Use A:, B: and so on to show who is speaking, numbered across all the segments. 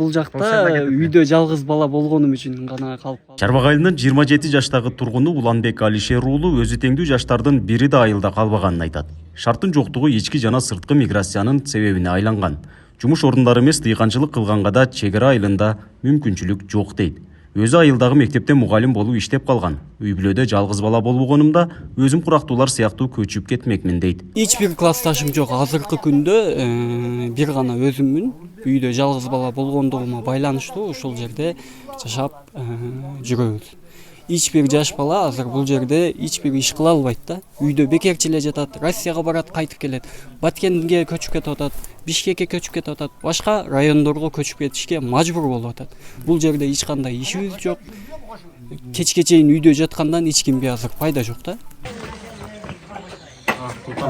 A: Бул жакта үйдө жалгыз бала болгонум үчүн гана калып калдым.
B: Чарбак айылынын 27 жаштагы тургуну Уланбек Алишер уулу өзү теңдүү жаштардын бири да айылда калбаганын айтат. Шарттын жоктугу ички жана сырткы миграциянын себебине айланган. Жумуш орундары эмес дыйканчылык кылганга да чек ара айылында мүмкүнчүлүк жок дейт. Өзү айылдагы мектепте мугалим болуп иштеп калган. Үй бүлөдө жалгыз бала болбогонумда өзүм курактуулар сыяктуу көчүп кетмекмин дейт.
A: Эч бир классташым жок. Азыркы күндө бир гана өзүммүн. Үйдө жалгыз бала болгондугума байланыштуу ушул жерде жашап жүрөбүз. Эч бир жаш бала азыр бул жерде эч бир иш кыла албайт да. Үйдө бекерчи эле жатат, Россияга барат, кайтып келет. Баткенге көчүп кетип атат, Бишкекке көчүп кетип атат, башка райондорго көчүп кетишке мажбур болуп атат. Бул жерде эч кандай ишибиз жок. Кечке чейин үйдө жаткандан эч кимге азыр пайда жок да.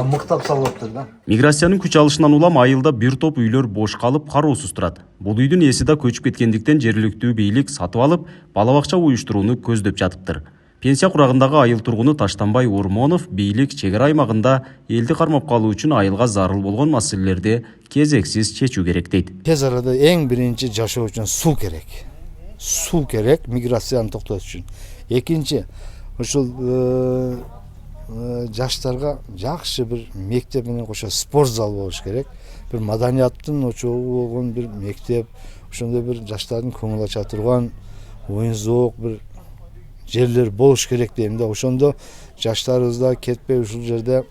C: Мыктап салыптыр да.
B: Миграциянын күч алышынан улам айылда бир топ үйлөр бош калып кароосуз турат. Бул үйдүн ээси да көчүп кеткендиктен жергиликтүү бийлик сатып алып, бала бакча уюштурууну көздөп жатыптыр. Пенсия курагындагы айыл тургуну Таштанбай Ормонов бийлик чек ара аймагында элди кармап калуу үчүн айылга зарыл болгон маселелерди кезексиз чечүү керек дейт.
C: Тез арада эң биринчи жашоо үчүн суу керек. Суу керек миграцияны токтотуу үчүн. Экинчи ушул жаштарга жакшы бир мектеп менен кошо спорт зал болуш керек. Бир маданияттын очогу болгон бир мектеп, ошондой бир жаштардын көңүл ача турган оюн зоок бир жерлер болуш керек дейм да. Ошондо жаштарыбыз да кетпей ушул жерде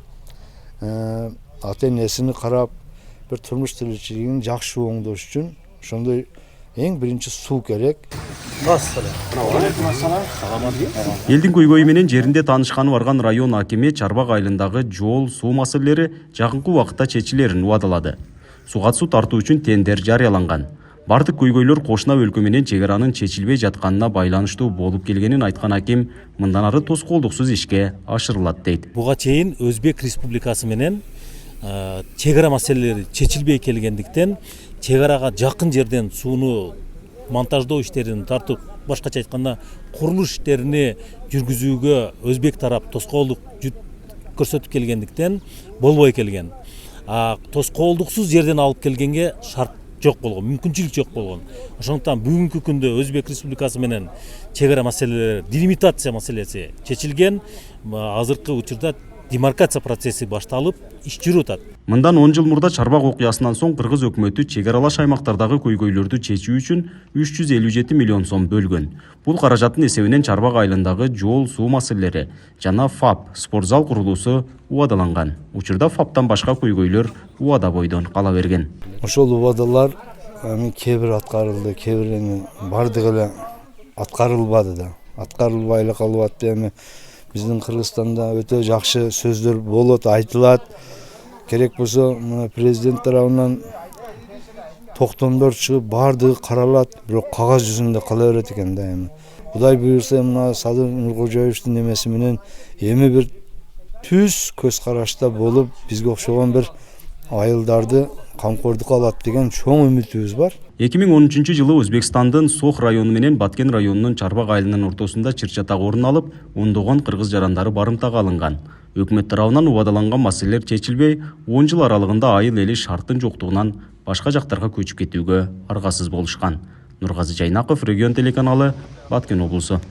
C: ата энесин карап бир турмуш тиричилигин жакшы оңдош үчүн ошондой эң биринчи суу керек.
B: Элдин көйгөйү менен жеринде таанышканы барган район акими Чарбак айылындагы жол, суу маселелери жакынкы убакытта чечилерин убадалады. Суга суу тартуу үчүн тендер жарыяланган. Бардык көйгөйлөр кошуна өлкө менен чек аранын чечилбей жатканына байланыштуу болуп келгенин айткан аким мындан ары тоскоолдуксуз ишке ашырылат дейт.
D: Буга чейин Өзбек Республикасы менен чек ара маселелери чечилбей келгендиктен чек арага жакын жерден сууну монтаждоо иштерин тартып, башкача айтканда курулуш иштерини жүргүзүүгө Өзбек тарап тоскоолдук көрсөтүп келгендиктен болбой келген. Тоскоолдуксуз жерден алып келгенге шарт жок болгон, мүмкүнчүлүк жок болгон. Ошондуктан бүгүнкү күндө Өзбек Республикасы менен чек ара маселелери, делимитация маселеси чечилген. Азыркы учурда демаркация процесси башталып, иш жүрүп атат.
B: Мындан 10 жыл мурда Чарбак окуясынан соң Кыргыз өкмөтү чек аралаш аймактардагы көйгөйлөрдү чечүү үчүн 357 миллион сом бөлгөн. Бул каражаттын эсебинен Чарбак айылындагы жол, суу маселелери жана ФАП спортзал курулуусу убадаланган. Учурда ФАПтан башка көйгөйлөр убада бойдон кала берген.
C: Ошол убадалар кээ бир аткарылды, кээ бир бардыгы эле аткарылбады да. Аткарылбай эле калып атты. Биздин Кыргызстанда өтө жакшы сөздөр болот, айтылат. Керек болсо президент тарабынан токтомдор чыгып бардыгы каралат, бирок кагаз жүзүндө кала берет экен да эми. Кудай буюрса мына Садыр Нуркожоевдун немеси менен эми бир түз көз карашта болуп, бизге окшогон бир айылдарды камкордукка алат деген чоң үмүтүбүз бар.
B: 2013 жылы Өзбекстандын Сох району менен Баткен районунун Чарбак айылынын ортосунда чыр-чатак орун алып, ондогон кыргыз жарандары барымтага алынган. Өкмөт тарабынан убадаланган маселелер чечилбей, 10 жыл аралыгында айыл эли шарттын жоктугунан башка жактарга көчүп кетүүгө аргасыз болушкан. Нургазы Жайнаков, Регион телеканалы, Баткен облусу.